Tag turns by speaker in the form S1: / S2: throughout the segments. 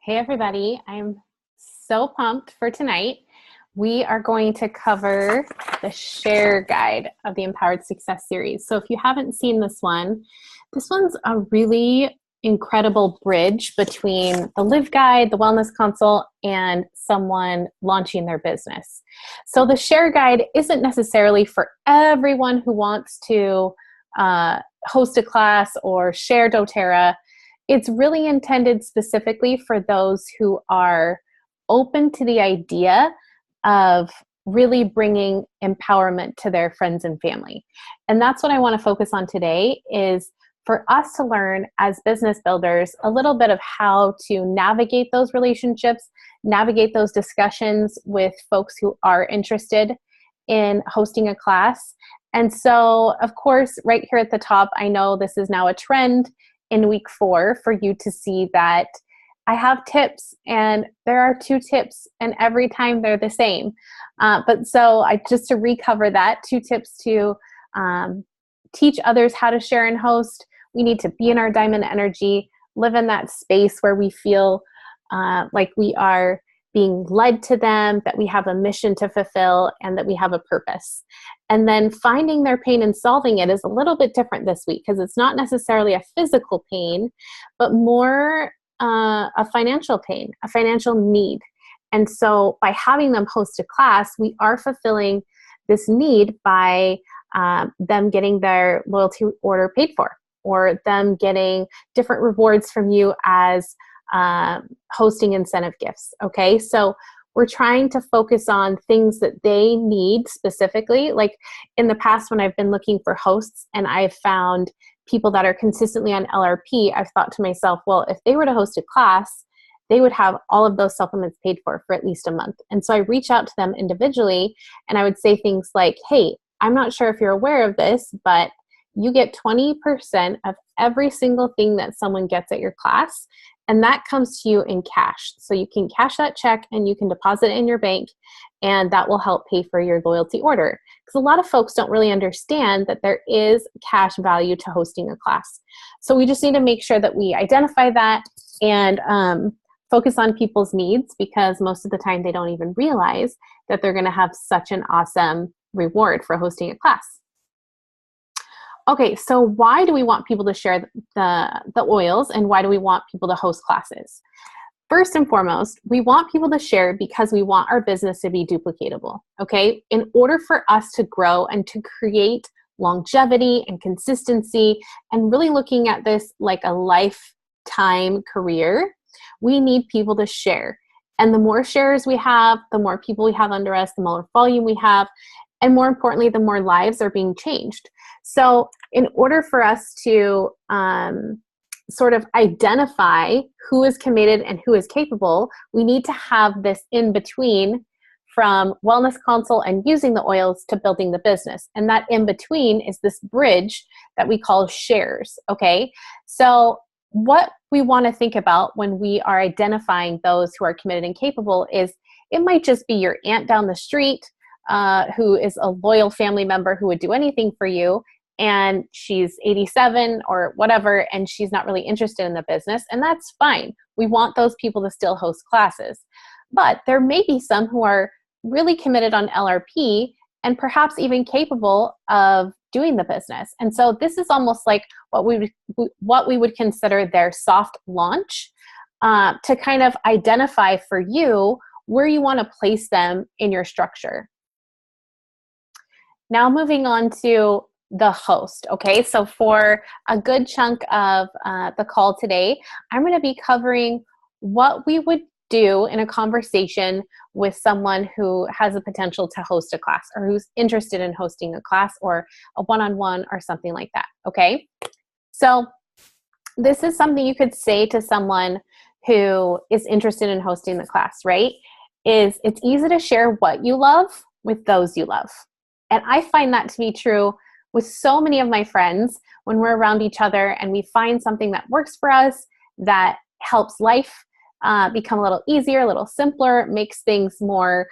S1: Hey, everybody. I'm so pumped for tonight. We are going to cover the share guide of the Empowered Success series. So if you haven't seen this one's a really incredible bridge between the Live Guide, the Wellness Consult, and someone launching their business. So the share guide isn't necessarily for everyone who wants to host a class or share doTERRA. It's really intended specifically for those who are open to the idea of really bringing empowerment to their friends and family. And that's what I want to focus on today, is for us to learn as business builders a little bit of how to navigate those relationships, navigate those discussions with folks who are interested in hosting a class. And so, of course, right here at the top, I know this is now a trend in week 4 for you to see that I have tips, and there are 2 tips, and every time they're the same. But so just to recover that, 2 tips to teach others how to share and host. We need to be in our diamond energy, live in that space where we feel like we are being led to them, that we have a mission to fulfill, and that we have a purpose. And then finding their pain and solving it is a little bit different this week, because it's not necessarily a physical pain, but more a financial pain, a financial need. And so by having them host a class, we are fulfilling this need by them getting their loyalty order paid for, or them getting different rewards from you as hosting incentive gifts. Okay, so we're trying to focus on things that they need specifically. Like in the past, when I've been looking for hosts and I've found people that are consistently on LRP, I've thought to myself, well, if they were to host a class, they would have all of those supplements paid for at least a month. And so I reach out to them individually, and I would say things like, hey, I'm not sure if you're aware of this, but you get 20% of every single thing that someone gets at your class, and that comes to you in cash. So you can cash that check and you can deposit it in your bank, and that will help pay for your loyalty order. Because a lot of folks don't really understand that there is cash value to hosting a class. So we just need to make sure that we identify that and focus on people's needs, because most of the time they don't even realize that they're going to have such an awesome reward for hosting a class. Okay, so why do we want people to share the oils, and why do we want people to host classes? First and foremost, we want people to share because we want our business to be duplicatable, okay? In order for us to grow and to create longevity and consistency, and really looking at this like a lifetime career, we need people to share. And the more shares we have, the more people we have under us, the more volume we have, and more importantly, the more lives are being changed. So in order for us to sort of identify who is committed and who is capable, we need to have this in between from Wellness Consult and using the oils to building the business. And that in between is this bridge that we call shares, okay? So what we want to think about when we are identifying those who are committed and capable is, it might just be your aunt down the street who is a loyal family member who would do anything for you, and she's 87 or whatever, and she's not really interested in the business, and that's fine. We want those people to still host classes. But there may be some who are really committed on LRP and perhaps even capable of doing the business. And so this is almost like what we would consider their soft launch, to kind of identify for you where you want to place them in your structure. Now moving on to the host, okay? So for a good chunk of the call today, I'm going to be covering what we would do in a conversation with someone who has the potential to host a class, or who's interested in hosting a class or a one-on-one or something like that, okay? So this is something you could say to someone who is interested in hosting the class, right? It's easy to share what you love with those you love. And I find that to be true with so many of my friends when we're around each other and we find something that works for us, that helps life become a little easier, a little simpler, makes things more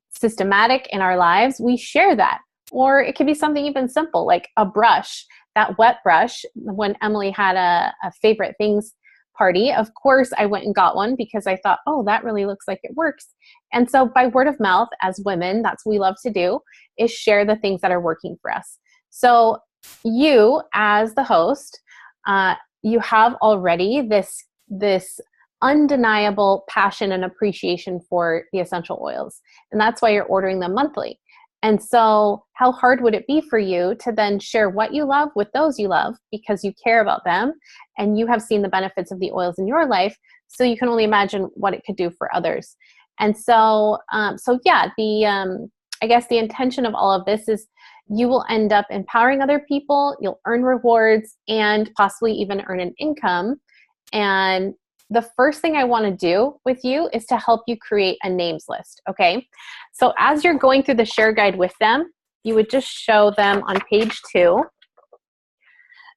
S1: systematic in our lives. We share that. Or it could be something even simple like a brush, that wet brush. When Emily had a favorite things party, of course, I went and got one because I thought, oh, that really looks like it works. And so by word of mouth, as women, that's what we love to do, is share the things that are working for us. So you, as the host, you have already this undeniable passion and appreciation for the essential oils. And that's why you're ordering them monthly. And so how hard would it be for you to then share what you love with those you love because you care about them and you have seen the benefits of the oils in your life, so you can only imagine what it could do for others. And so, yeah, I guess the intention of all of this is you will end up empowering other people, you'll earn rewards, and possibly even earn an income. And the first thing I want to do with you is to help you create a names list, okay? So as you're going through the share guide with them, you would just show them on page 2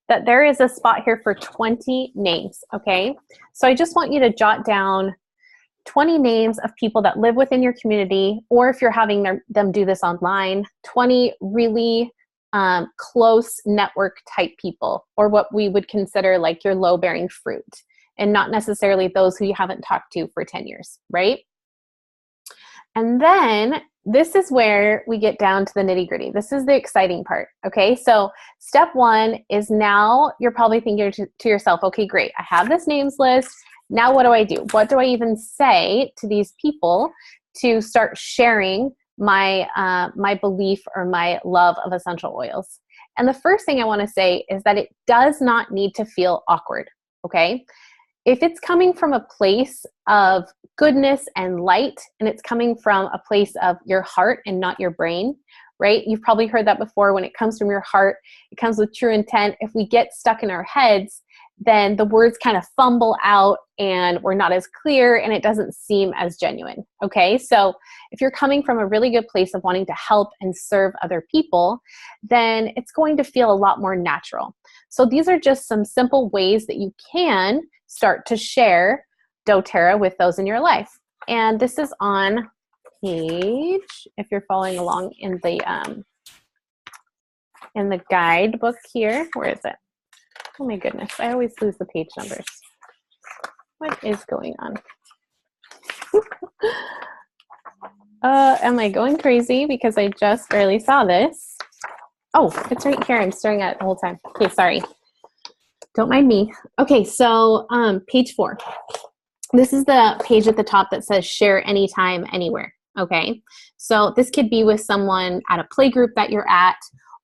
S1: that there is a spot here for 20 names, okay? So I just want you to jot down 20 names of people that live within your community, or if you're having them do this online, 20 really close network type people, or what we would consider like your low-bearing fruit, and not necessarily those who you haven't talked to for 10 years, right? And then this is where we get down to the nitty-gritty. This is the exciting part, okay? So step 1 is now you're probably thinking to yourself, okay, great, I have this names list. Now what do I do? What do I even say to these people to start sharing my my belief or my love of essential oils? And the first thing I want to say is that it does not need to feel awkward, okay? If it's coming from a place of goodness and light, and it's coming from a place of your heart and not your brain, right? You've probably heard that before. When it comes from your heart, it comes with true intent. If we get stuck in our heads, then the words kind of fumble out and we're not as clear and it doesn't seem as genuine, okay? So if you're coming from a really good place of wanting to help and serve other people, then it's going to feel a lot more natural. So these are just some simple ways that you can start to share doTERRA with those in your life. And this is on page, if you're following along in the guidebook here. Where is it? Oh my goodness, I always lose the page numbers. What is going on? Am I going crazy because I just barely saw this? Oh, it's right here. I'm staring at it the whole time. Okay, sorry. Don't mind me. Okay, so page 4. This is the page at the top that says share anytime, anywhere. Okay, so this could be with someone at a play group that you're at,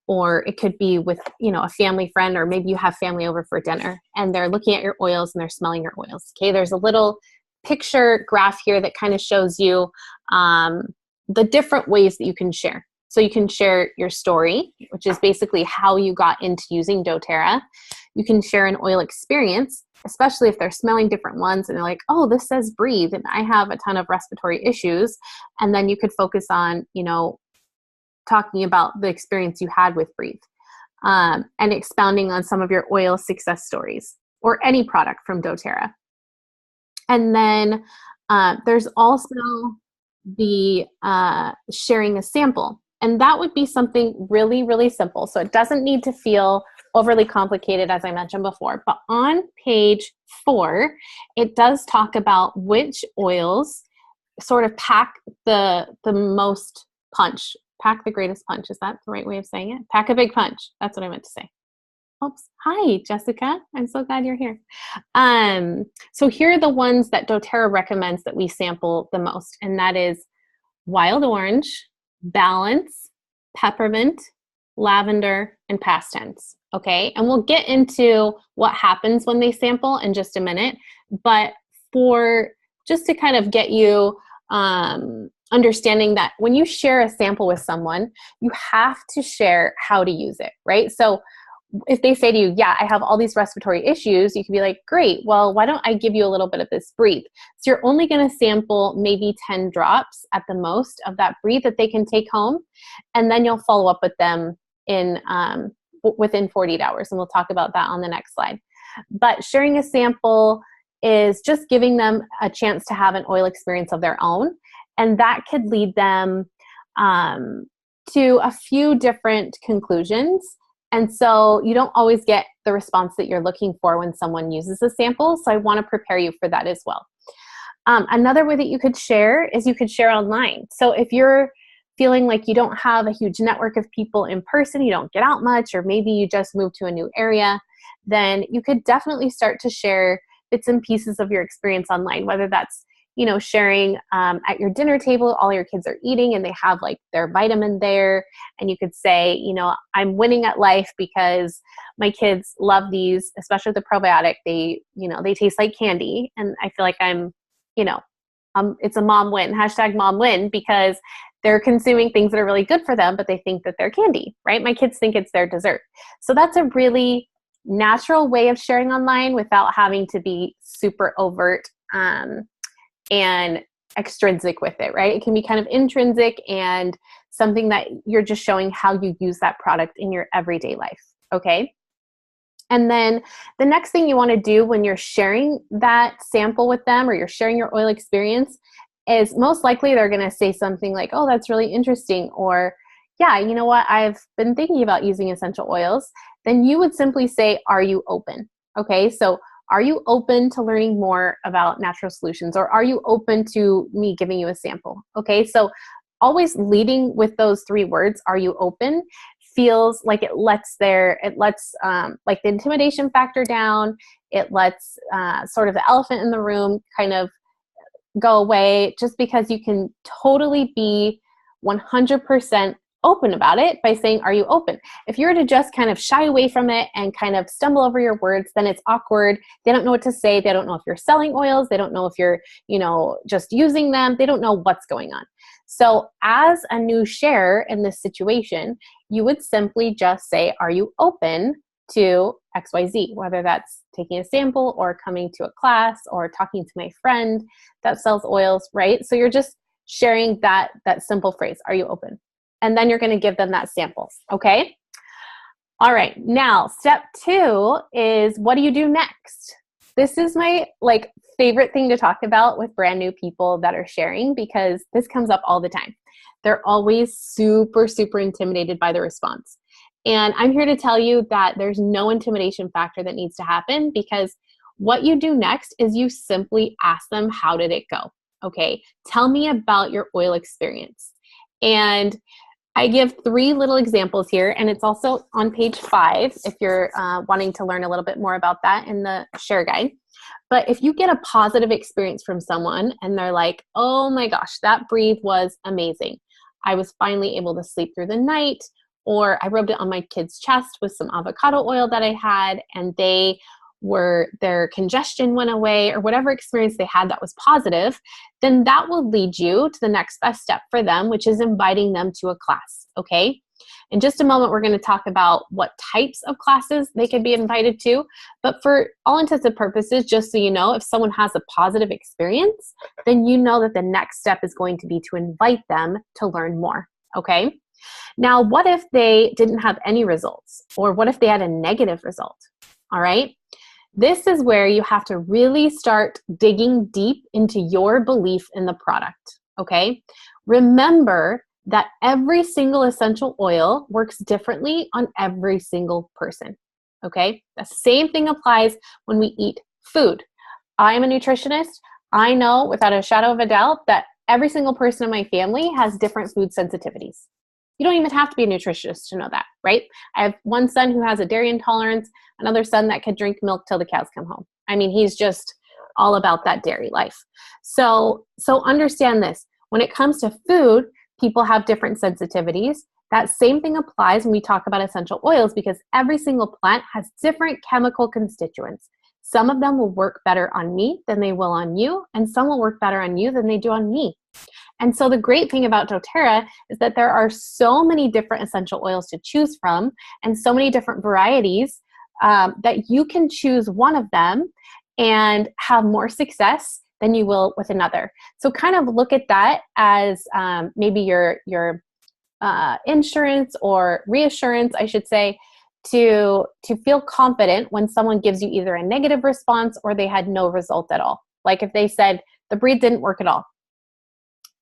S1: or it could be with, you know, a family friend, or maybe you have family over for dinner and they're looking at your oils and they're smelling your oils. Okay, there's a little picture graph here that kind of shows you the different ways that you can share. So you can share your story, which is basically how you got into using doTERRA. You can share an oil experience, especially if they're smelling different ones and they're like, oh, this says breathe and I have a ton of respiratory issues. And then you could focus on, you know, talking about the experience you had with breathe, and expounding on some of your oil success stories or any product from doTERRA. And then there's also the sharing a sample. And that would be something really, really simple. So it doesn't need to feel overly complicated, as I mentioned before. But on page 4, it does talk about which oils sort of pack the most punch. Pack the greatest punch. Is that the right way of saying it? Pack a big punch. That's what I meant to say. Oops. Hi, Jessica. I'm so glad you're here. So here are the ones that doTERRA recommends that we sample the most. And that is wild orange, balance, peppermint, lavender, and past tense. Okay. And we'll get into what happens when they sample in just a minute. But for just to kind of get you understanding that when you share a sample with someone, you have to share how to use it, right? So if they say to you, yeah, I have all these respiratory issues, you can be like, great, well, why don't I give you a little bit of this breathe? So you're only going to sample maybe 10 drops at the most of that breathe that they can take home. And then you'll follow up with them in within 48 hours. And we'll talk about that on the next slide. But sharing a sample is just giving them a chance to have an oil experience of their own. And that could lead them to a few different conclusions. And so you don't always get the response that you're looking for when someone uses a sample. So I want to prepare you for that as well. Another way that you could share is you could share online. So if you're feeling like you don't have a huge network of people in person, you don't get out much, or maybe you just moved to a new area, then you could definitely start to share bits and pieces of your experience online, whether that's, sharing at your dinner table, all your kids are eating and they have like their vitamin there. And you could say, I'm winning at life because my kids love these, especially the probiotic. They taste like candy. And I feel like it's a mom win, #mom win, because they're consuming things that are really good for them, but they think that they're candy, right? My kids think it's their dessert. So that's a really natural way of sharing online without having to be super overt and extrinsic with it, right? It can be kind of intrinsic and something that you're just showing how you use that product in your everyday life, okay? And then the next thing you want to do when you're sharing that sample with them or you're sharing your oil experience is most likely they're going to say something like, oh, that's really interesting. Or, yeah, you know what? I've been thinking about using essential oils. Then you would simply say, are you open? Okay, so are you open to learning more about natural solutions? Or are you open to me giving you a sample? Okay, so always leading with those 3 words, are you open, feels like it lets like the intimidation factor down. It lets sort of the elephant in the room kind of go away, just because you can totally be 100% open about it by saying, are you open? If you were to just kind of shy away from it and kind of stumble over your words, then it's awkward. They don't know what to say. They don't know if you're selling oils. They don't know if you're, just using them. They don't know what's going on. So as a new share in this situation, you would simply just say, are you open to XYZ, whether that's taking a sample or coming to a class or talking to my friend that sells oils, right? So you're just sharing that simple phrase, are you open? And then you're going to give them that sample, okay? All right, now step 2 is, what do you do next? This is my favorite thing to talk about with brand new people that are sharing, because this comes up all the time. They're always super, super intimidated by the response. And I'm here to tell you that there's no intimidation factor that needs to happen, because what you do next is you simply ask them, how did it go? Okay, tell me about your oil experience. And I give 3 little examples here, and it's also on page 5 if you're wanting to learn a little bit more about that in the share guide. But if you get a positive experience from someone and they're like, oh my gosh, that breathe was amazing. I was finally able to sleep through the night, or I rubbed it on my kid's chest with some avocado oil that I had, and their congestion went away, or whatever experience they had that was positive, then that will lead you to the next best step for them, which is inviting them to a class, okay? In just a moment, we're going to talk about what types of classes they could be invited to, but for all intents and purposes, just so you know, if someone has a positive experience, then you know that the next step is going to be to invite them to learn more, okay? Now, what if they didn't have any results? Or what if they had a negative result? All right? This is where you have to really start digging deep into your belief in the product, okay? Remember that every single essential oil works differently on every single person, okay? The same thing applies when we eat food. I'm a nutritionist. I know without a shadow of a doubt that every single person in my family has different food sensitivities. You don't even have to be a nutritionist to know that, right? I have one son who has a dairy intolerance, another son that could drink milk till the cows come home. I mean, he's just all about that dairy life. So understand this. When it comes to food, people have different sensitivities. That same thing applies when we talk about essential oils, because every single plant has different chemical constituents. Some of them will work better on me than they will on you, and some will work better on you than they do on me. And so the great thing about doTERRA is that there are so many different essential oils to choose from, and so many different varieties that you can choose one of them and have more success than you will with another. So kind of look at that as maybe your insurance or reassurance, I should say, to feel confident when someone gives you either a negative response or they had no result at all. Like if they said the breed didn't work at all,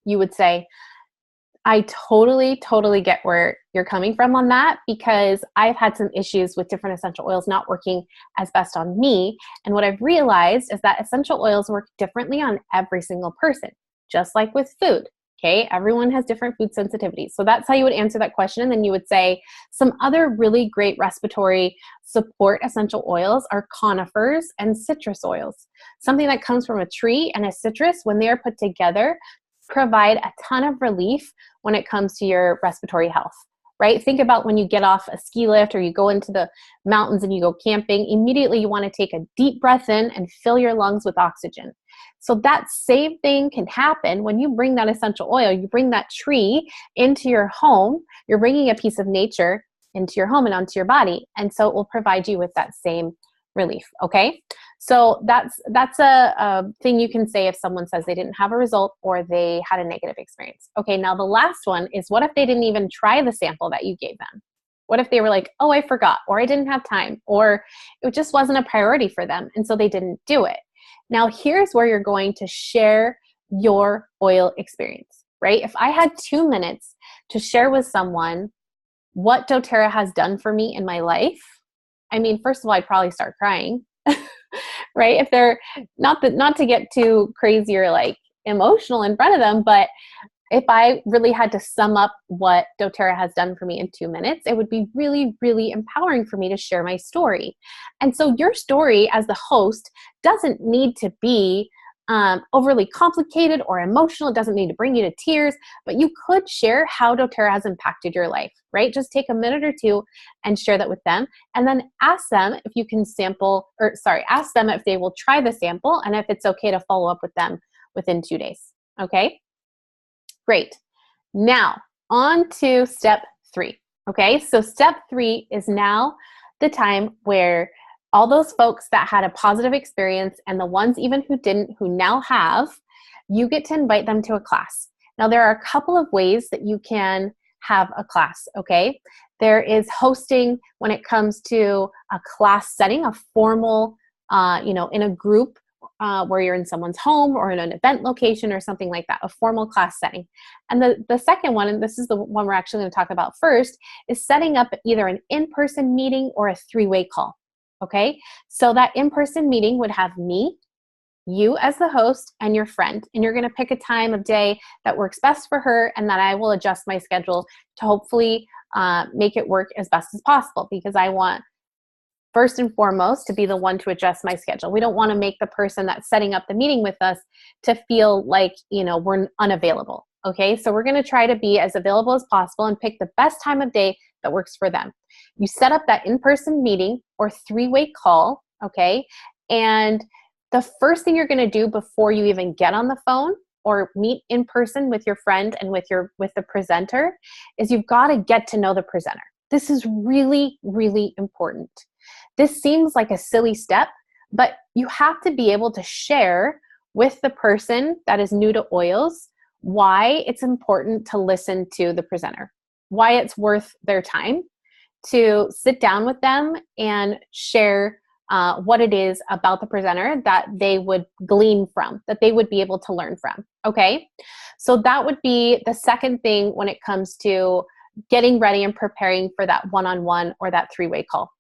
S1: you would say, I totally get where you're coming from on that, because I've had some issues with different essential oils not working as best on me. And what I've realized is that essential oils work differently on every single person, just like with food. Okay, everyone has different food sensitivities. So that's how you would answer that question. And then you would say some other really great respiratory support essential oils are conifers and citrus oils. Something that comes from a tree and a citrus, when they are put together, provide a ton of relief when it comes to your respiratory health, right? Think about when you get off a ski lift or you go into the mountains and you go camping, immediately you want to take a deep breath in and fill your lungs with oxygen. So that same thing can happen when you bring that essential oil, you bring that tree into your home, you're bringing a piece of nature into your home and onto your body. And so it will provide you with that same relief, okay? So that's a thing you can say if someone says they didn't have a result or they had a negative experience. Okay, now the last one is, what if they didn't even try the sample that you gave them? What if they were like, oh, I forgot, or I didn't have time, or it just wasn't a priority for them, and so they didn't do it? Now, here's where you're going to share your oil experience, right? If I had 2 minutes to share with someone what doTERRA has done for me in my life, I mean, first of all, I'd probably start crying, right? If they're not to get too crazy or like emotional in front of them, but if I really had to sum up what doTERRA has done for me in 2 minutes, it would be really, really empowering for me to share my story. And so your story as the host doesn't need to be overly complicated or emotional. It doesn't need to bring you to tears, but you could share how doTERRA has impacted your life, right? Just take a minute or two and share that with them. And then ask them if you can ask them if they will try the sample and if it's okay to follow up with them within 2 days. Okay? Great. Now, on to step 3. Okay, so step 3 is now the time where all those folks that had a positive experience and the ones even who didn't, who now have, you get to invite them to a class. Now, there are a couple of ways that you can have a class, okay? There is hosting when it comes to a class setting, a formal, in a group where you're in someone's home or in an event location or something like that, a formal class setting. And the second one, and this is the one we're actually going to talk about first, is setting up either an in-person meeting or a 3-way call, okay? So that in-person meeting would have me, you as the host, and your friend, and you're going to pick a time of day that works best for her and that I will adjust my schedule to hopefully make it work as best as possible, because I want, first and foremost, to be the one to adjust my schedule. We don't want to make the person that's setting up the meeting with us to feel like, we're unavailable. Okay, so we're going to try to be as available as possible and pick the best time of day that works for them. You set up that in-person meeting or 3-way call, okay? And the first thing you're going to do before you even get on the phone or meet in person with your friend and with the presenter is you've got to get to know the presenter. This is really, really important. This seems like a silly step, but you have to be able to share with the person that is new to oils why it's important to listen to the presenter, why it's worth their time to sit down with them and share what it is about the presenter that they would glean from, that they would be able to learn from, okay? So that would be the second thing when it comes to getting ready and preparing for that one-on-one or that 3-way call.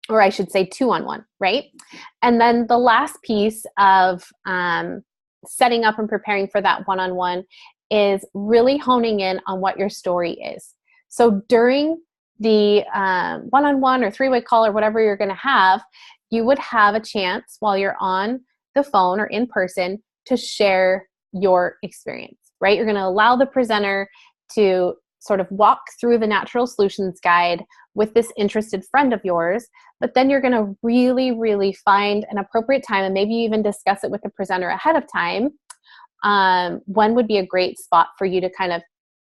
S1: Or I should say 2-on-1, right? And then the last piece of setting up and preparing for that one-on-one is really honing in on what your story is. So during the one-on-one or 3-way call or whatever you're going to have, you would have a chance while you're on the phone or in person to share your experience, right? You're going to allow the presenter to sort of walk through the Natural Solutions Guide with this interested friend of yours, but then you're going to really, really find an appropriate time, and maybe even discuss it with the presenter ahead of time. When would be a great spot for you to kind of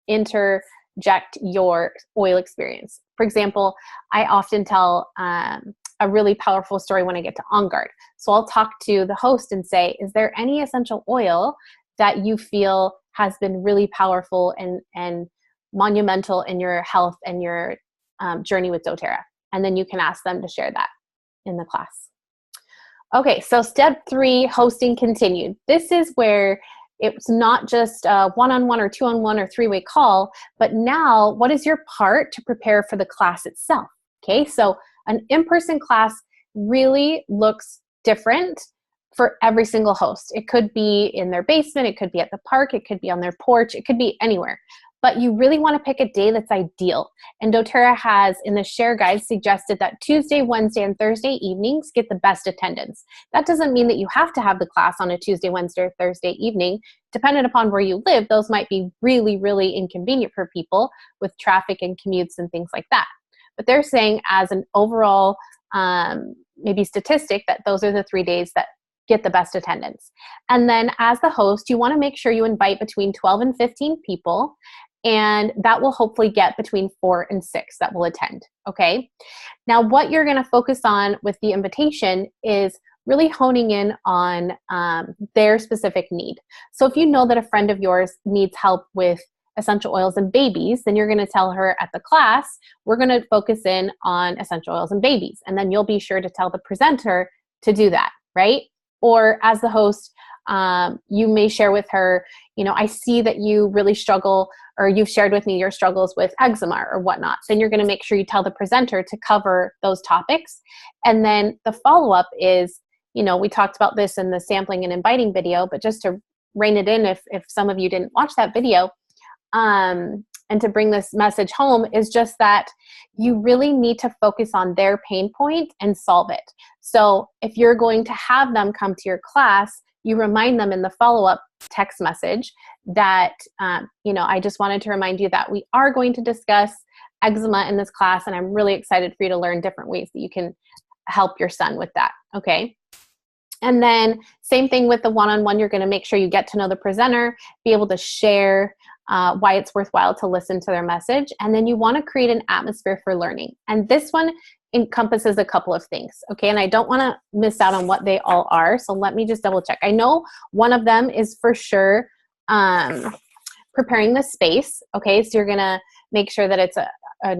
S1: interject your oil experience? For example, I often tell a really powerful story when I get to On Guard. So I'll talk to the host and say, is there any essential oil that you feel has been really powerful and monumental in your health and your journey with doTERRA? And then you can ask them to share that in the class. Okay, so step 3, hosting continued. This is where It's not just a one-on-one or two-on-one or three-way call, but now what is your part to prepare for the class itself? Okay, so an in-person class really looks different for every single host. It could be in their basement, it could be at the park, it could be on their porch, it could be anywhere. But you really want to pick a day that's ideal. And doTERRA has, in the share guide, suggested that Tuesday, Wednesday, and Thursday evenings get the best attendance. That doesn't mean that you have to have the class on a Tuesday, Wednesday, or Thursday evening. Depending upon where you live, those might be really, really inconvenient for people with traffic and commutes and things like that. But they're saying as an overall maybe statistic that those are the 3 days that get the best attendance. And then as the host, you want to make sure you invite between 12 and 15 people, and that will hopefully get between 4 and 6 that will attend, okay? Now, what you're going to focus on with the invitation is really honing in on their specific need. So if you know that a friend of yours needs help with essential oils and babies, then you're going to tell her at the class, we're going to focus in on essential oils and babies. And then you'll be sure to tell the presenter to do that, right? Or as the host, you may share with her, you know, I see that you really struggle, or you've shared with me your struggles with eczema or whatnot. Then you're going to make sure you tell the presenter to cover those topics. And then the follow-up is, you know, we talked about this in the sampling and inviting video, but just to rein it in if some of you didn't watch that video, and to bring this message home is just that you really need to focus on their pain point and solve it. So if you're going to have them come to your class, you remind them in the follow-up text message that, you know, I just wanted to remind you that we are going to discuss eczema in this class, and I'm really excited for you to learn different ways that you can help your son with that, okay? And then same thing with the one-on-one, you're going to make sure you get to know the presenter, be able to share why it's worthwhile to listen to their message. And then you want to create an atmosphere for learning. And this one encompasses a couple of things, okay? And I don't want to miss out on what they all are, so let me just double check. I know one of them is for sure preparing the space, okay? So you're going to make sure that it's a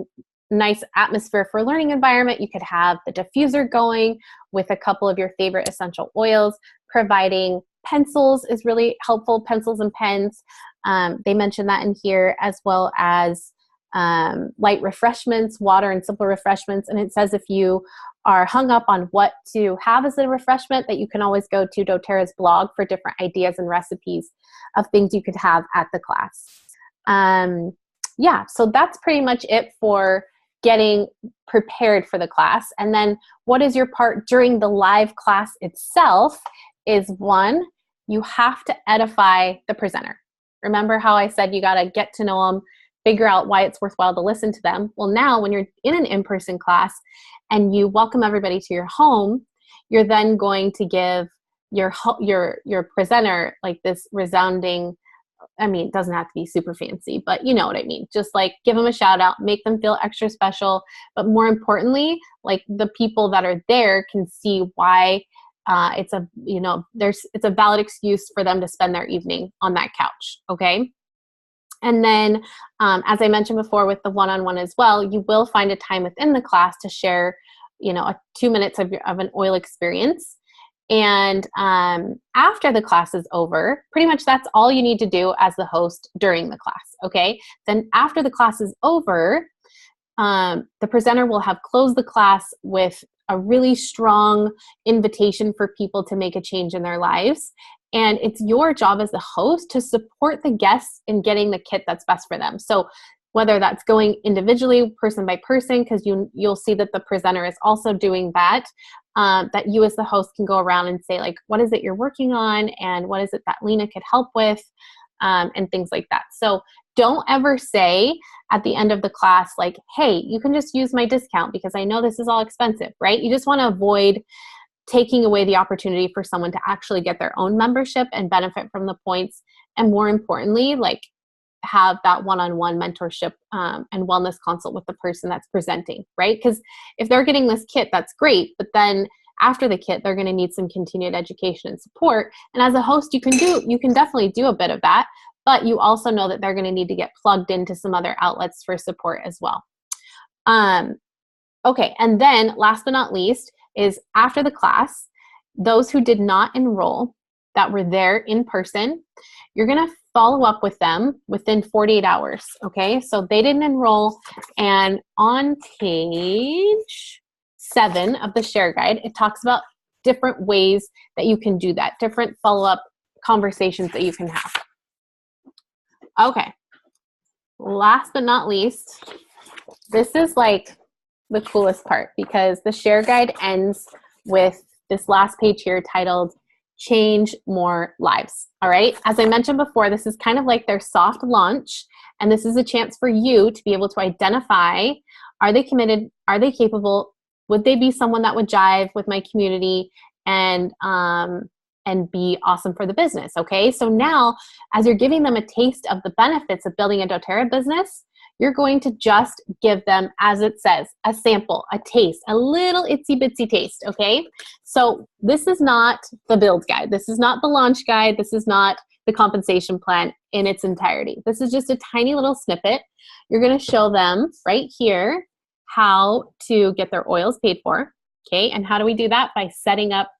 S1: nice atmosphere for learning environment. You could have the diffuser going with a couple of your favorite essential oils. Providing pencils is really helpful, pencils and pens. They mentioned that in here, as well as light refreshments, water and simple refreshments. And it says if you are hung up on what to have as a refreshment, that you can always go to doTERRA's blog for different ideas and recipes of things you could have at the class. Yeah, so that's pretty much it for getting prepared for the class. And then what is your part during the live class itself is, one, you have to edify the presenter. Remember how I said you got to get to know them, figure out why it's worthwhile to listen to them. Well, now when you're in an in-person class and you welcome everybody to your home, you're then going to give your presenter like this resounding, I mean, it doesn't have to be super fancy, but you know what I mean. Just like give them a shout out, make them feel extra special. But more importantly, like the people that are there can see why it's a valid excuse for them to spend their evening on that couch, okay? And then, as I mentioned before with the one-on-one as well, you will find a time within the class to share, you know, 2 minutes of an oil experience. And after the class is over, pretty much that's all you need to do as the host during the class, okay? Then after the class is over, the presenter will have closed the class with a really strong invitation for people to make a change in their lives. And it's your job as the host to support the guests in getting the kit that's best for them. So whether that's going individually, person by person, because you'll see that the presenter is also doing that, that you as the host can go around and say, like, what is it you're working on? And what is it that Lena could help with? And things like that. So don't ever say at the end of the class, like, hey, you can just use my discount because I know this is all expensive, right? You just want to avoid taking away the opportunity for someone to actually get their own membership and benefit from the points. And more importantly, like, have that one-on-one mentorship and wellness consult with the person that's presenting, right? Because if they're getting this kit, that's great. But then after the kit, they're going to need some continued education and support. And as a host, you can definitely do a bit of that, but you also know that they're going to need to get plugged into some other outlets for support as well. Okay, and then last but not least is after the class, those who did not enroll, that were there in person, you're going to follow up with them within 48 hours, okay? So they didn't enroll, and on page 7 of the share guide, it talks about different ways that you can do that, different follow-up conversations that you can have. Okay, last but not least, this is like the coolest part because the share guide ends with this last page here titled Change More Lives. All right. As I mentioned before, this is kind of like their soft launch, and this is a chance for you to be able to identify, are they committed? Are they capable? Would they be someone that would jive with my community and be awesome for the business? Okay. So now, as you're giving them a taste of the benefits of building a doTERRA business, you're going to just give them, as it says, a sample, a taste, a little itsy bitsy taste, okay? So this is not the build guide. This is not the launch guide. This is not the compensation plan in its entirety. This is just a tiny little snippet. You're gonna show them right here how to get their oils paid for, okay? And how do we do that? By setting up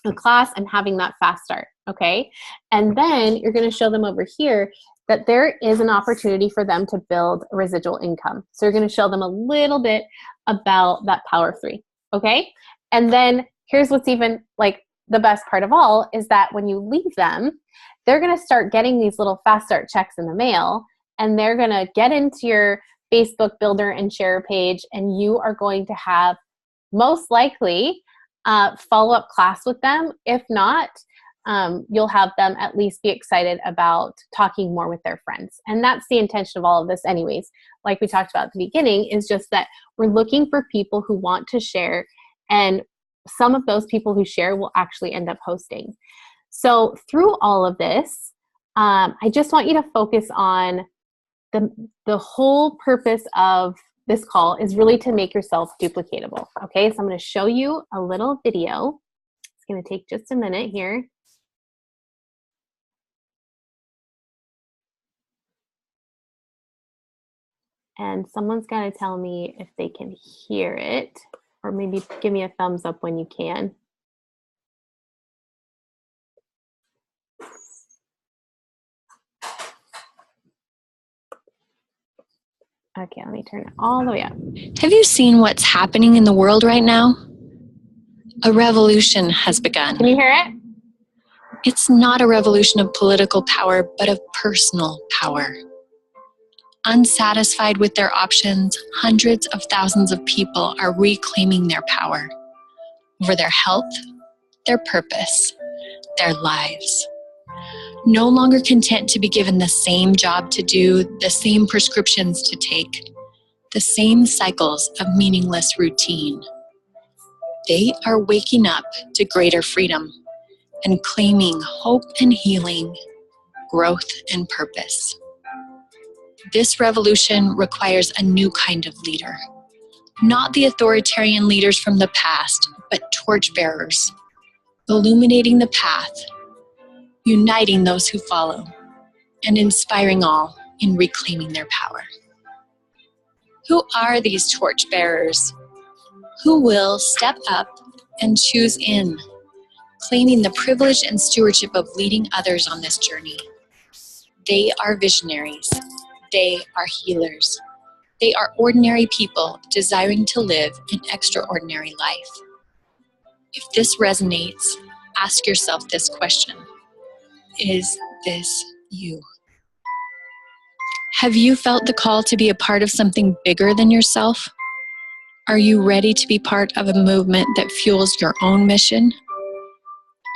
S1: a class and having that fast start, okay? And then you're gonna show them over here that there is an opportunity for them to build residual income. So you're gonna show them a little bit about that Power of 3, okay? And then here's what's even like the best part of all is that when you leave them, they're gonna start getting these little fast start checks in the mail, and they're gonna get into your Facebook builder and share page, and you are going to have most likely follow-up class with them. If not, you'll have them at least be excited about talking more with their friends. And that's the intention of all of this anyways. Like we talked about at the beginning, is just that we're looking for people who want to share, and some of those people who share will actually end up hosting. So through all of this, I just want you to focus on the whole purpose of this call is really to make yourself duplicatable. Okay, so I'm going to show you a little video. It's going to take just a minute here. And someone's got to tell me if they can hear it, or maybe give me a thumbs up when you can. Okay, let me turn it all the way up.
S2: Have you seen what's happening in the world right now? A revolution has begun.
S1: Can you hear it?
S2: It's not a revolution of political power, but of personal power. Unsatisfied with their options, hundreds of thousands of people are reclaiming their power over their health, their purpose, their lives. No longer content to be given the same job to do, the same prescriptions to take, the same cycles of meaningless routine. They are waking up to greater freedom and claiming hope and healing, growth and purpose. This revolution requires a new kind of leader, not the authoritarian leaders from the past, but torchbearers, illuminating the path, uniting those who follow, and inspiring all in reclaiming their power. Who are these torchbearers? Who will step up and choose in, claiming the privilege and stewardship of leading others on this journey? They are visionaries. They are healers. They are ordinary people desiring to live an extraordinary life. If this resonates, ask yourself this question: is this you? Have you felt the call to be a part of something bigger than yourself? Are you ready to be part of a movement that fuels your own mission?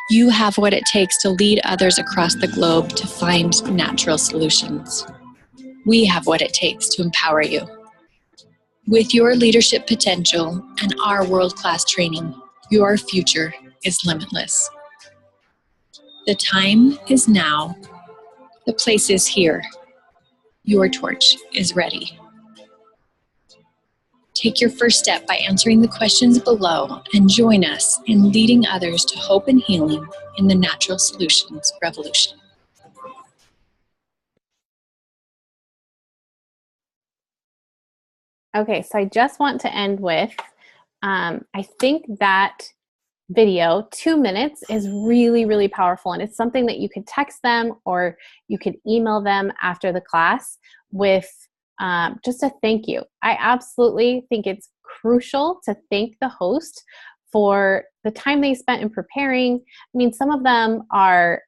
S2: You have what it takes to lead others across the globe to find natural solutions. We have what it takes to empower you. With your leadership potential and our world-class training, your future is limitless. The time is now. The place is here. Your torch is ready. Take your first step by answering the questions below and join us in leading others to hope and healing in the Natural Solutions Revolution.
S1: Okay, so I just want to end with, I think that video, 2 minutes, is really, really powerful. And it's something that you could text them or you could email them after the class with just a thank you. I absolutely think it's crucial to thank the host for the time they spent in preparing. I mean, some of them are,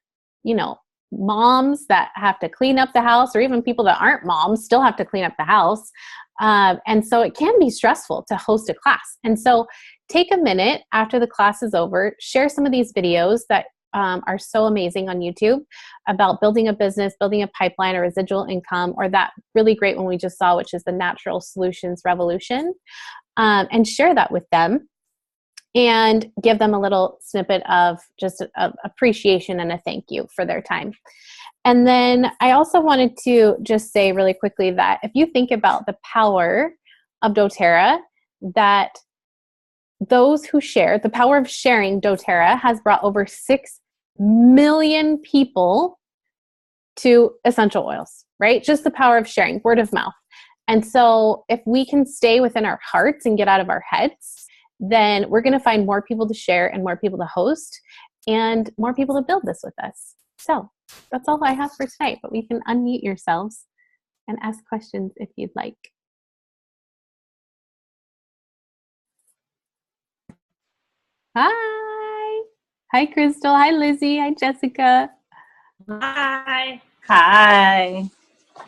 S1: moms that have to clean up the house, or even people that aren't moms still have to clean up the house. And so it can be stressful to host a class. And so take a minute after the class is over, share some of these videos that are so amazing on YouTube about building a business, building a pipeline, or residual income, or that really great one we just saw, which is the Natural Solutions Revolution, and share that with them and give them a little snippet of just appreciation and a thank you for their time. And then I also wanted to just say really quickly that if you think about the power of doTERRA, that those who share, the power of sharing doTERRA has brought over 6 million people to essential oils, right? Just the power of sharing, word of mouth. And so if we can stay within our hearts and get out of our heads, then we're going to find more people to share and more people to host and more people to build this with us. So that's all I have for tonight, but we can unmute yourselves and ask questions if you'd like. Hi. Hi, Crystal. Hi, Lizzie. Hi, Jessica.
S3: Hi.
S4: Hi.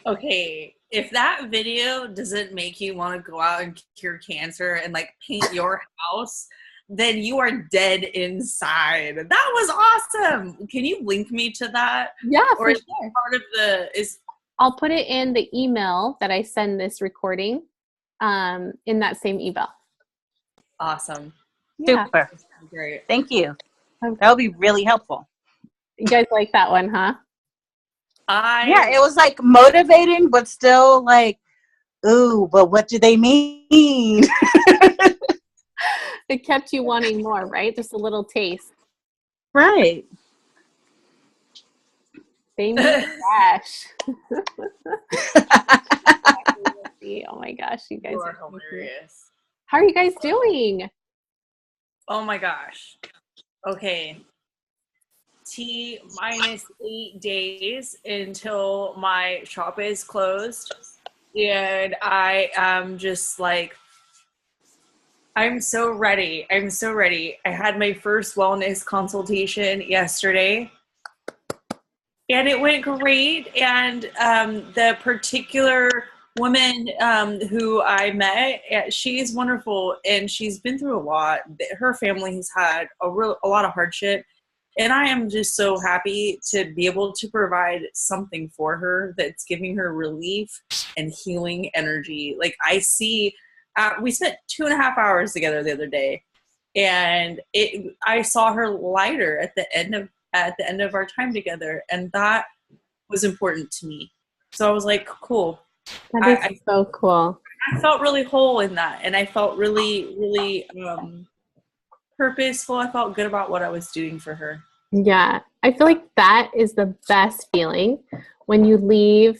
S3: Okay, if that video doesn't make you want to go out and cure cancer and like paint your house, then you are dead inside. That was awesome. Can you link me to that?
S1: Yeah,
S3: or
S1: for
S3: is
S1: sure.
S3: Part of
S1: I'll put it in the email that I send this recording, in that same email.
S3: Awesome.
S1: Yeah.
S4: Super.
S3: Great.
S4: Thank you.
S1: Okay.
S4: That would be really helpful.
S1: You guys like that one, huh?
S4: Yeah, it was like motivating, but still like, ooh, but what do they mean?
S1: It kept you wanting more, right? Just a little taste.
S4: Right.
S1: They need cash. Oh my gosh, you guys
S3: You're
S1: are
S3: hilarious.
S1: How are you guys doing?
S3: Oh my gosh. Okay. T-8 days until my shop is closed. And I am just like, I'm so ready. I'm so ready. I had my first wellness consultation yesterday. And it went great. And the particular woman who I met, she's wonderful. And she's been through a lot. Her family has had a lot of hardship. And I am just so happy to be able to provide something for her that's giving her relief and healing energy. Like I see, we spent 2.5 hours together the other day, and I saw her lighter at the end of our time together, and that was important to me. So I was like, cool.
S1: That is so cool.
S3: I felt really whole in that, and I felt really, really purposeful. I felt good about what I was doing for her.
S1: Yeah, I feel like that is the best feeling when you leave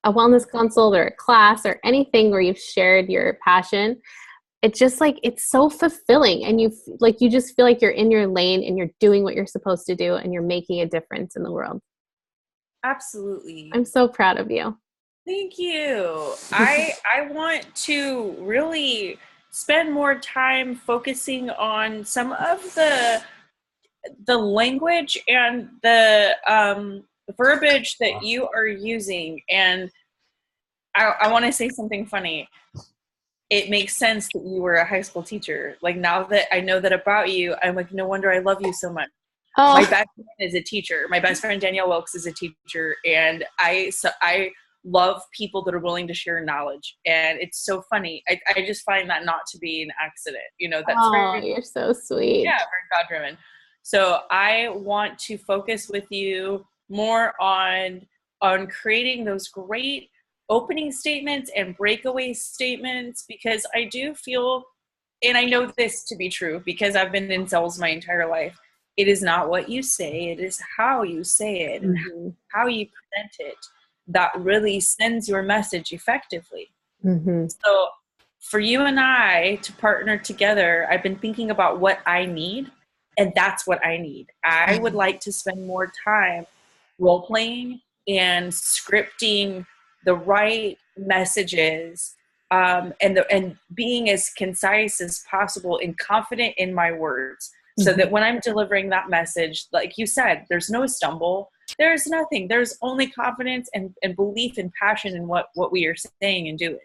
S1: a wellness consult or a class or anything where you've shared your passion. It's just like, it's so fulfilling, and you just feel like you're in your lane and you're doing what you're supposed to do and you're making a difference in the world.
S3: Absolutely.
S1: I'm so proud of you.
S3: Thank you. I want to really spend more time focusing on some of the language and the verbiage that you are using. And I want to say something funny. It makes sense that you were a high school teacher. Like, now that I know that about you, I'm like, no wonder I love you so much.
S1: Oh.
S3: My best friend is a teacher. My best friend Danielle Wilkes is a teacher, and I love people that are willing to share knowledge. And it's so funny. I just find that not to be an accident. That's
S1: you're so sweet.
S3: Yeah, very God-driven. So I want to focus with you more on creating those great opening statements and breakaway statements, because I do feel, and I know this to be true because I've been in sales my entire life, it is not what you say, it is how you say it and how you present it that really sends your message effectively. So for you and I to partner together, I've been thinking about what I need, And that's what I need. I would like to spend more time role playing and scripting the right messages, and being as concise as possible and confident in my words, so that when I'm delivering that message, like you said, there's no stumble, there's nothing, there's only confidence and belief and passion in what we are saying and doing.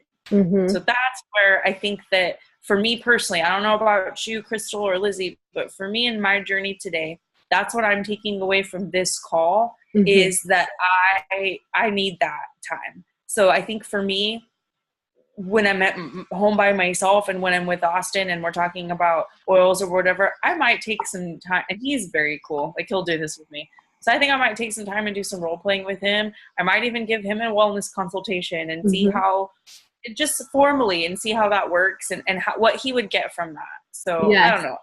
S3: So that's where I think that for me personally, I don't know about you, Crystal or Lizzie, but for me in my journey today, that's what I'm taking away from this call, is that I need that time. So I think for me, when I'm at home by myself and when I'm with Austin and we're talking about oils or whatever, I might take some time, and he's very cool. Like, he'll do this with me. So I think I might take some time and do some role playing with him. I might even give him a wellness consultation and see how, just formally, and see how that works and what he would get from that. So I don't know.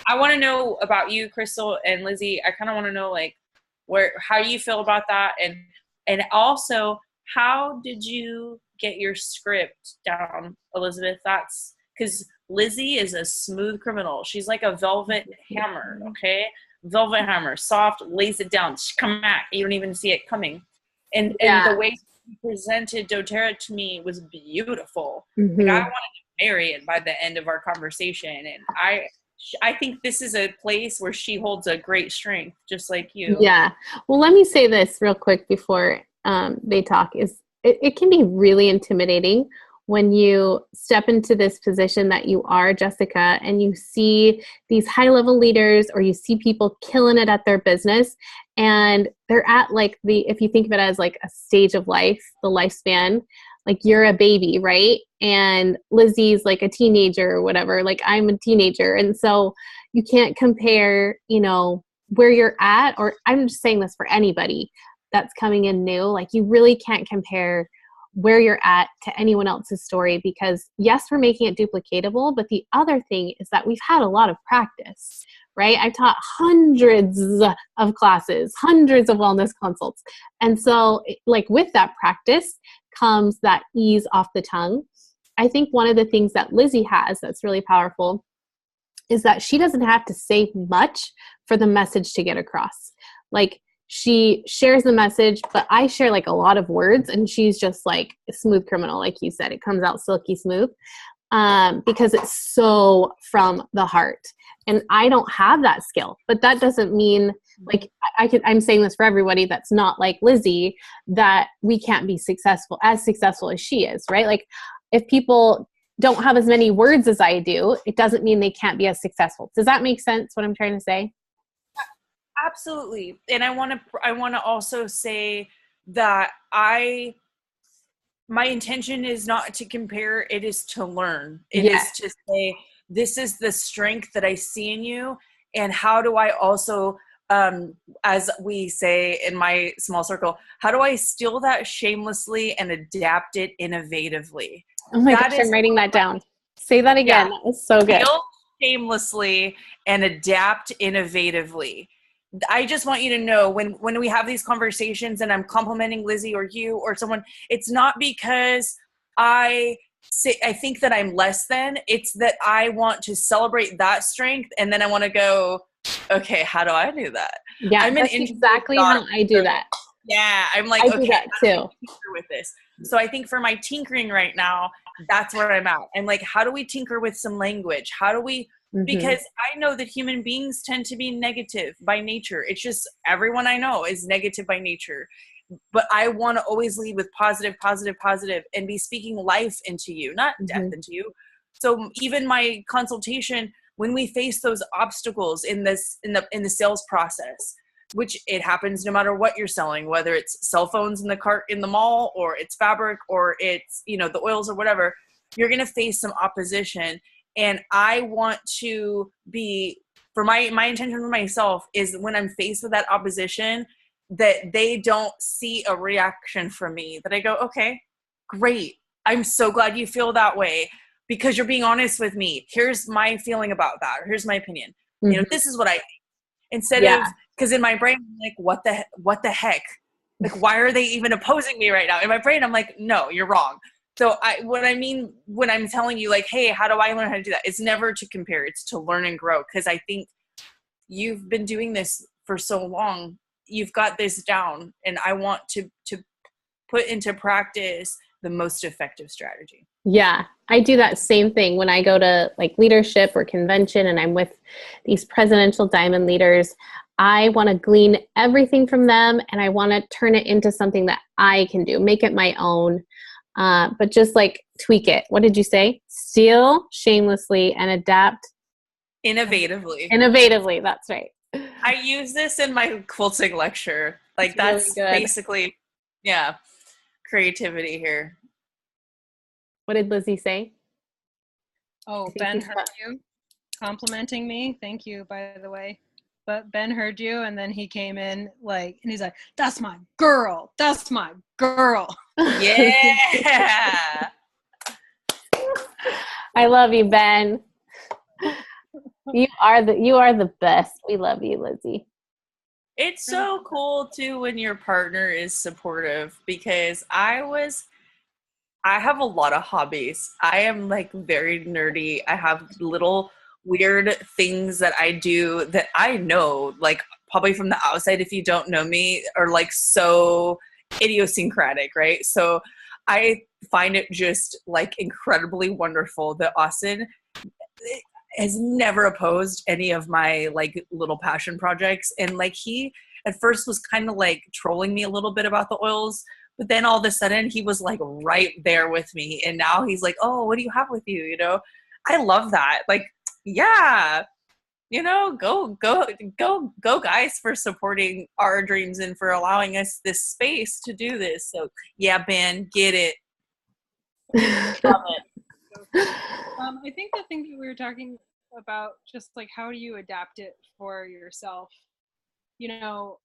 S3: I want to know about you, Crystal and Lizzie. I kind of want to know, like, how you feel about that. And also, how did you get your script down, Elizabeth? That's because Lizzie is a smooth criminal. She's like a velvet hammer, okay? Velvet hammer, soft, lays it down. Come back. You don't even see it coming. And the way she presented doTERRA to me was beautiful. Like, I wanted to marry it by the end of our conversation. And I think this is a place where she holds a great strength, just like you.
S1: Yeah. Well, let me say this real quick before they talk. It can be really intimidating when you step into this position that you are, Jessica, and you see these high-level leaders, or you see people killing it at their business, and they're at, like, if you think of it as like a stage of life, the lifespan, like you're a baby, right? And Lizzie's like a teenager or whatever, like I'm a teenager. And so you can't compare, where you're at, or I'm just saying this for anybody that's coming in new, like you really can't compare where you're at to anyone else's story, because yes, we're making it duplicatable, but the other thing is that we've had a lot of practice, right? I've taught hundreds of classes, hundreds of wellness consults. And so, like, with that practice comes that ease off the tongue. I think one of the things that Lizzie has that's really powerful is that she doesn't have to say much for the message to get across. Like, she shares the message, but I share like a lot of words, and she's just like a smooth criminal. Like you said, it comes out silky smooth, because it's so from the heart. And I don't have that skill, but that doesn't mean, like, I'm saying this for everybody that's not like Lizzie, that we can't be as successful as she is, right? Like, if people don't have as many words as I do, it doesn't mean they can't be as successful. Does that make sense, what I'm trying to say?
S3: Absolutely. And I want to also say that my intention is not to compare, it is to learn. It is to say, this is the strength that I see in you, and how do I also, as we say in my small circle, how do I steal that shamelessly and adapt it innovatively?
S1: Oh my gosh, I'm writing that down. Say that again. That was so good.
S3: Steal shamelessly and adapt innovatively. I just want you to know, when we have these conversations and I'm complimenting Lizzie or you or someone, it's not because I think that I'm less than. It's that I want to celebrate that strength, and then I want to go, okay, how do I do that?
S1: Yeah, that's exactly how I do that.
S3: Yeah, I'm like,
S1: I do that too.
S3: With this. So I think for my tinkering right now, that's where I'm at. I'm like, how do we tinker with some language? How do we? Because I know that human beings tend to be negative by nature. It's just, everyone I know is negative by nature. But I want to always lead with positive, positive, positive, and be speaking life into you, not death into you. So even my consultation, when we face those obstacles in the sales process, which it happens no matter what you're selling, whether it's cell phones in the cart in the mall, or it's fabric, or it's, the oils or whatever, you're going to face some opposition. And I want to be, for my intention for myself is, when I'm faced with that opposition, that they don't see a reaction from me, that I go, okay, great. I'm so glad you feel that way, because you're being honest with me. Here's my feeling about that. Or here's my opinion. This is what I think. Instead of, because in my brain, I'm like, what the heck? Like, why are they even opposing me right now? In my brain, I'm like, no, you're wrong. So what I mean when I'm telling you, like, hey, how do I learn how to do that? It's never to compare. It's to learn and grow. Because I think you've been doing this for so long. You've got this down, and I want to put into practice the most effective strategy.
S1: Yeah, I do that same thing when I go to like leadership or convention and I'm with these presidential diamond leaders. I want to glean everything from them and I want to turn it into something that I can do, make it my own, but just like tweak it. What did you say? Steal shamelessly and adapt
S3: innovatively.
S1: Innovatively, that's right.
S3: I use this in my quilting lecture. Like that's really basically, yeah, creativity here.
S1: What did Lizzie say?
S5: Oh, Ben heard you complimenting me. Thank you, by the way. But Ben heard you, and then he came in and he's like, "That's my girl. That's my girl."
S3: Yeah.
S1: I love you, Ben. You are the best. We love you, Lizzie.
S3: It's so cool too when your partner is supportive, because I have a lot of hobbies. I am like very nerdy. I have little weird things that I do that I know, like probably from the outside, if you don't know me, are like so idiosyncratic, right? So I find it just like incredibly wonderful that Austin has never opposed any of my like little passion projects. And like he at first was kind of like trolling me a little bit about the oils, but then all of a sudden he was like right there with me. And now he's like, "Oh, what do you have with you?" You know, I love that. Like, yeah, you know, go guys, for supporting our dreams and for allowing us this space to do this. So yeah, Ben, get it. Love it.
S5: I think the thing that we were talking about, just like how do you adapt it for yourself? You know,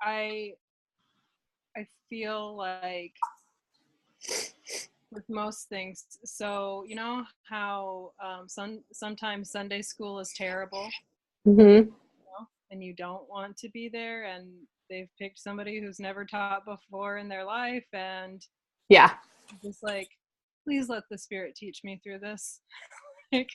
S5: I feel like with most things, so you know how sometimes Sunday school is terrible,
S1: mm-hmm.
S5: You know, and you don't want to be there, and they've picked somebody who's never taught before in their life, and
S1: yeah,
S5: just like, please let the Spirit teach me through this. Like,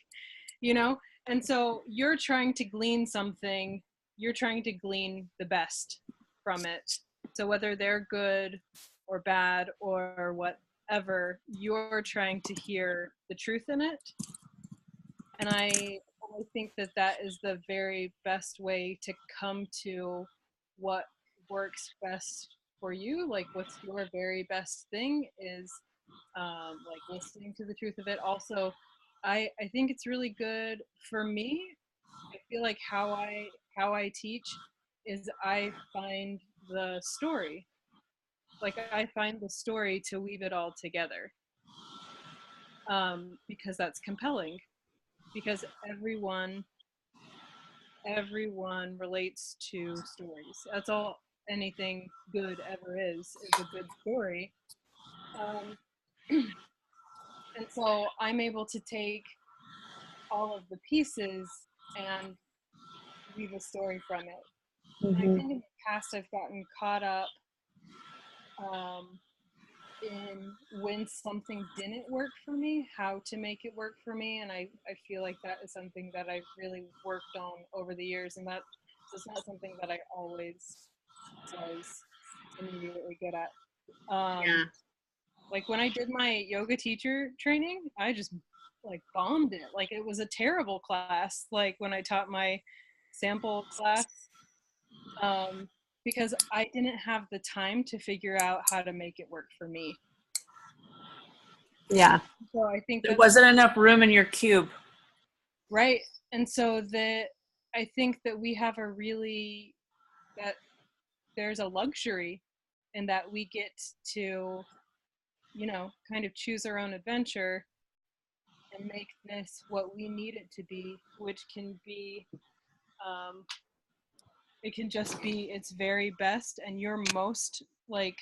S5: you know, and so you're trying to glean something, you're trying to glean the best from it. So whether they're good or bad or whatever, you're trying to hear the truth in it. And I think that that is the very best way to come to what works best for you. Like, what's your very best thing is like listening to the truth of it. Also, I think it's really good for me. I feel like how I teach is I find the story. Like, I find the story to weave it all together. Because that's compelling. Because everyone relates to stories. That's all anything good ever is a good story. And so I'm able to take all of the pieces and weave a story from it. Mm-hmm. I think in the past I've gotten caught up in when something didn't work for me, how to make it work for me. And I feel like that is something that I've really worked on over the years. And that is not something that I always was immediately good at.
S3: Yeah.
S5: Like when I did my yoga teacher training, I just like bombed it. Like it was a terrible class. Like when I taught my sample class, because I didn't have the time to figure out how to make it work for me.
S1: Yeah.
S5: So I think
S3: there wasn't enough room in your cube.
S5: Right. And so I think that we have that there's a luxury in that we get to, you know, kind of choose our own adventure and make this what we need it to be, which can be, it can just be its very best and your most, like,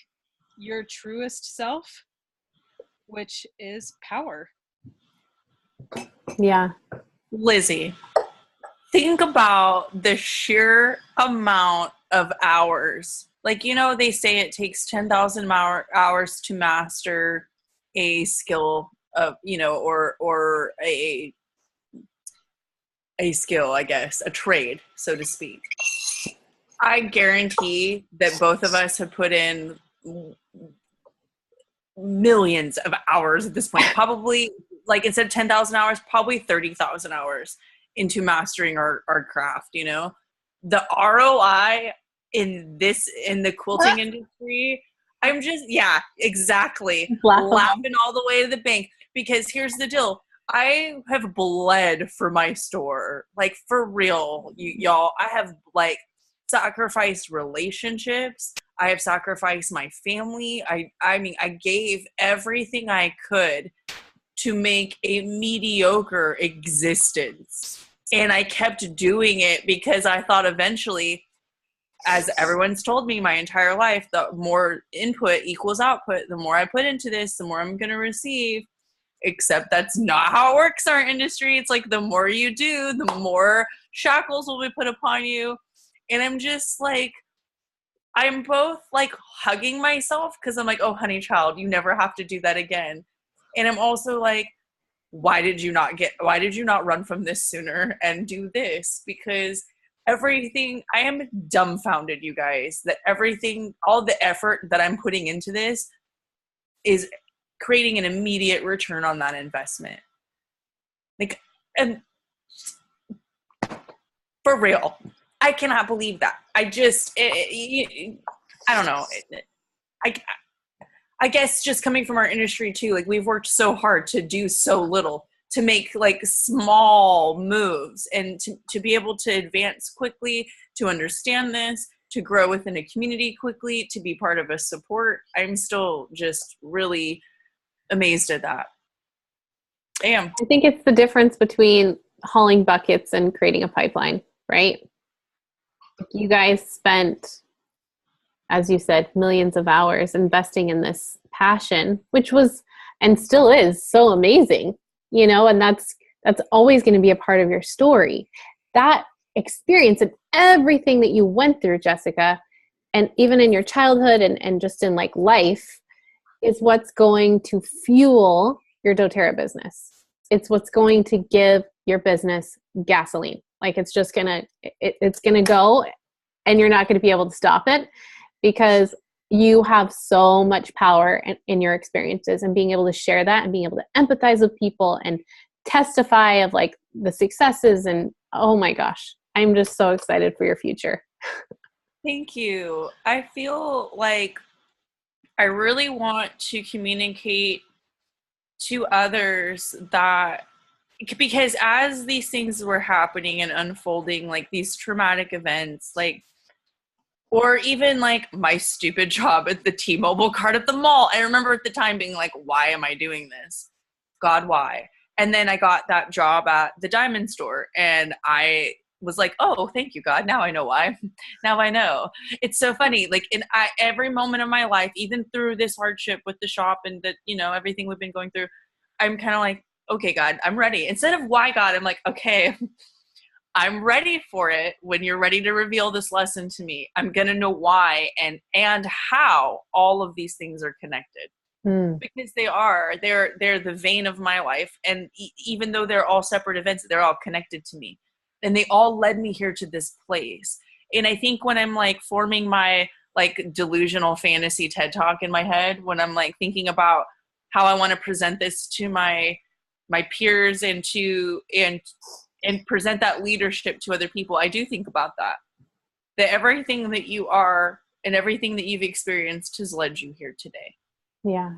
S5: your truest self, which is power.
S1: Yeah.
S3: Lizzie, think about the sheer amount of hours. Like, you know, they say it takes 10,000 hours to master a skill of, you know, or a skill, I guess, a trade, so to speak. I guarantee that both of us have put in millions of hours at this point. Probably, like, instead of 10,000 hours, probably 30,000 hours into mastering our craft, you know? The ROI in the quilting industry, I'm just, yeah, exactly. Laughing all the way to the bank. Because here's the deal. I have bled for my store. Like, for real, y'all. I have, like, sacrificed relationships. I have sacrificed my family. I mean, I gave everything I could to make a mediocre existence. And I kept doing it because I thought eventually, as everyone's told me my entire life, the more input equals output. The more I put into this, the more I'm going to receive. Except that's not how it works in our industry. It's like the more you do, the more shackles will be put upon you. And I'm just like, I'm both like hugging myself because I'm like, oh, honey child, you never have to do that again. And I'm also like, why did you not run from this sooner and do this? Because everything, I am dumbfounded, you guys, that everything, all the effort that I'm putting into this is creating an immediate return on that investment. Like, and for real, I cannot believe that. I just, I don't know. I guess just coming from our industry too, like, we've worked so hard to do so little, to make like small moves, and to be able to advance quickly, to understand this, to grow within a community quickly, to be part of a support. I'm still just really amazed at that. I
S1: think it's the difference between hauling buckets and creating a pipeline, right? You guys spent, as you said, millions of hours investing in this passion, which was and still is so amazing, you know, and that's always going to be a part of your story. That experience and everything that you went through, Jessica, and even in your childhood and just in like life, is what's going to fuel your doTERRA business. It's what's going to give your business gasoline. Like, it's just it's gonna go, and you're not going to be able to stop it, because you have so much power in your experiences, and being able to share that and being able to empathize with people and testify of like the successes. And oh my gosh, I'm just so excited for your future.
S3: Thank you. I feel like I really want to communicate to others that, because as these things were happening and unfolding, like these traumatic events, like, or even like my stupid job at the T-Mobile card at the mall. I remember at the time being like, why am I doing this? God, why? And then I got that job at the diamond store, and I was like, oh, thank you, God. Now I know why. Now I know. It's so funny. Like, in every moment of my life, even through this hardship with the shop and the, you know, everything we've been going through, I'm kind of like, okay, God, I'm ready. Instead of why, God, I'm like, okay, I'm ready for it. When you're ready to reveal this lesson to me, I'm going to know why and how all of these things are connected. Because they're the vein of my life. And even though they're all separate events, they're all connected to me. And they all led me here to this place. And I think when I'm like forming my like delusional fantasy TED Talk in my head, when I'm like thinking about how I want to present this to my peers and present that leadership to other people, I do think about that everything that you are and everything that you've experienced has led you here today.
S1: Yeah.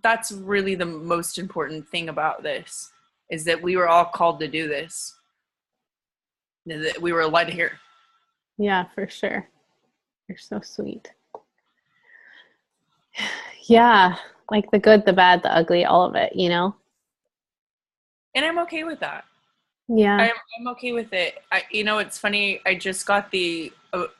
S3: That's really the most important thing about this, is that we were all called to do this. That we were led here.
S1: Yeah, for sure. You're so sweet. Yeah. Like the good, the bad, the ugly, all of it, you know?
S3: And I'm okay with that.
S1: Yeah.
S3: I'm okay with it. You know, it's funny. I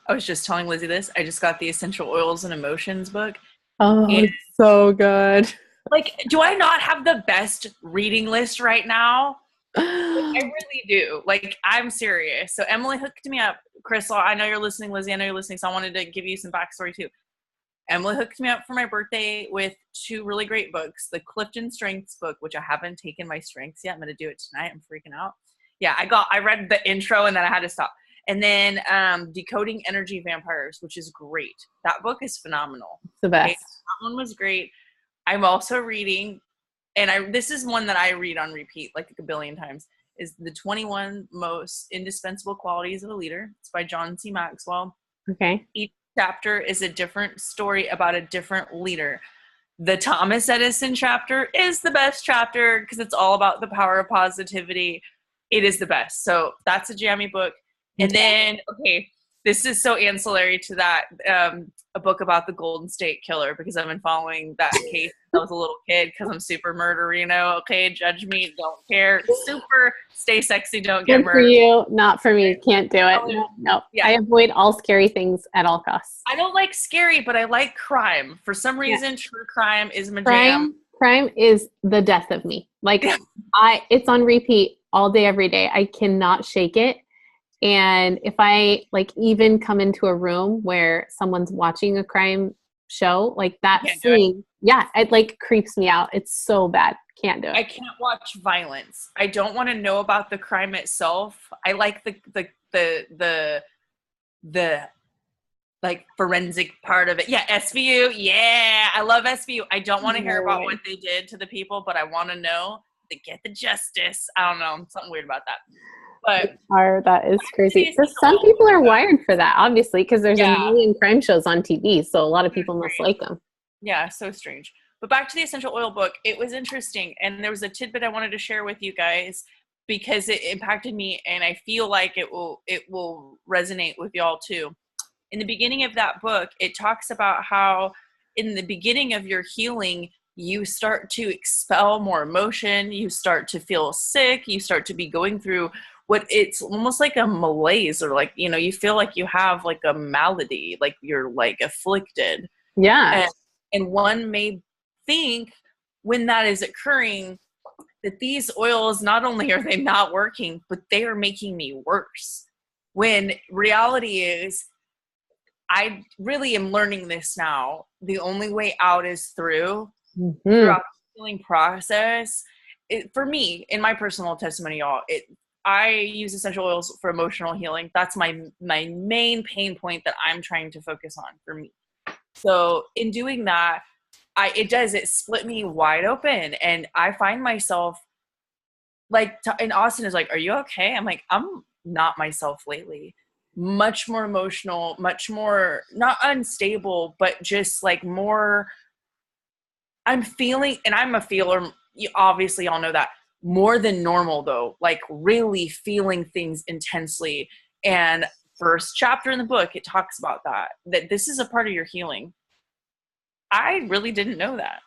S3: was just telling Lizzie this. I just got the Essential Oils and Emotions book.
S1: Oh, it's so good.
S3: Like, do I not have the best reading list right now? I really do. Like, I'm serious. So Emily hooked me up. Crystal, I know you're listening. Lizzie, I know you're listening. So I wanted to give you some backstory too. Emily hooked me up for my birthday with 2 really great books. The Clifton Strengths book, which I haven't taken my strengths yet. I'm going to do it tonight. I'm freaking out. Yeah, I read the intro and then I had to stop. And then Decoding Energy Vampires, which is great. That book is phenomenal.
S1: It's the best.
S3: Okay, that one was great. I'm also reading, and this is one that I read on repeat like a billion times, is The 21 Most Indispensable Qualities of a Leader. It's by John C. Maxwell.
S1: Okay.
S3: Each chapter is a different story about a different leader. The Thomas Edison chapter is the best chapter because it's all about the power of positivity. It is the best. So that's a jammy book. And then, okay, this is so ancillary to that, a book about the Golden State Killer, because I've been following that case since I was a little kid because I'm super murderino. Okay, judge me, don't care. Super stay sexy, don't get
S1: Good
S3: murdered.
S1: for you, not for me. Can't do it. No.
S3: Yeah.
S1: I avoid all scary things at all costs.
S3: I don't like scary, but I like crime. For some reason, true crime is my jam.
S1: Crime is the death of me. Like it's on repeat all day, every day. I cannot shake it. And if I like even come into a room where someone's watching a crime show, like that scene, it like creeps me out. It's so bad. Can't do it.
S3: I can't watch violence. I don't want to know about the crime itself. I like the like forensic part of it. Yeah, SVU. Yeah, I love SVU. I don't want to hear about what they did to the people, but I want to know they get the justice. I don't know, something weird about that. But
S1: that is crazy. So some people are wired for that, obviously, because there's a million crime shows on TV. So a lot of people must like them.
S3: Yeah, so strange. But back to the essential oil book, it was interesting. And there was a tidbit I wanted to share with you guys because it impacted me, and I feel like it will resonate with y'all too. In the beginning of that book, it talks about how in the beginning of your healing, you start to expel more emotion, you start to feel sick, you start to be going through what it's almost like a malaise, or like, you feel like you have like a malady, like you're like afflicted.
S1: Yeah.
S3: And one may think when that is occurring that these oils, not only are they not working, but they are making me worse. When reality is, I really am learning this now. The only way out is through throughout the healing process. For me, in my personal testimony, y'all, I use essential oils for emotional healing. That's my main pain point that I'm trying to focus on for me. So in doing that, it split me wide open, and I find myself like, and Austin is like, "Are you okay?" I'm like, "I'm not myself lately." Much more emotional, much more not unstable, but just like more. I'm feeling, and I'm a feeler. Obviously, y'all know that. More than normal though, like really feeling things intensely. And first chapter in the book, it talks about that this is a part of your healing. I really didn't know that.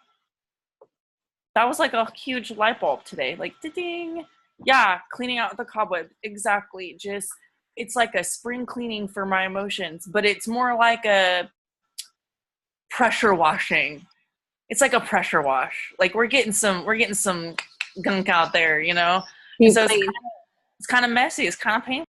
S3: That was like a huge light bulb today. Like, ding. Yeah, cleaning out the cobweb. Exactly. Just, it's like a spring cleaning for my emotions, but it's more like a pressure washing. It's like a pressure wash. Like we're getting some gunk out there, So it's kind of messy. It's kind of painful.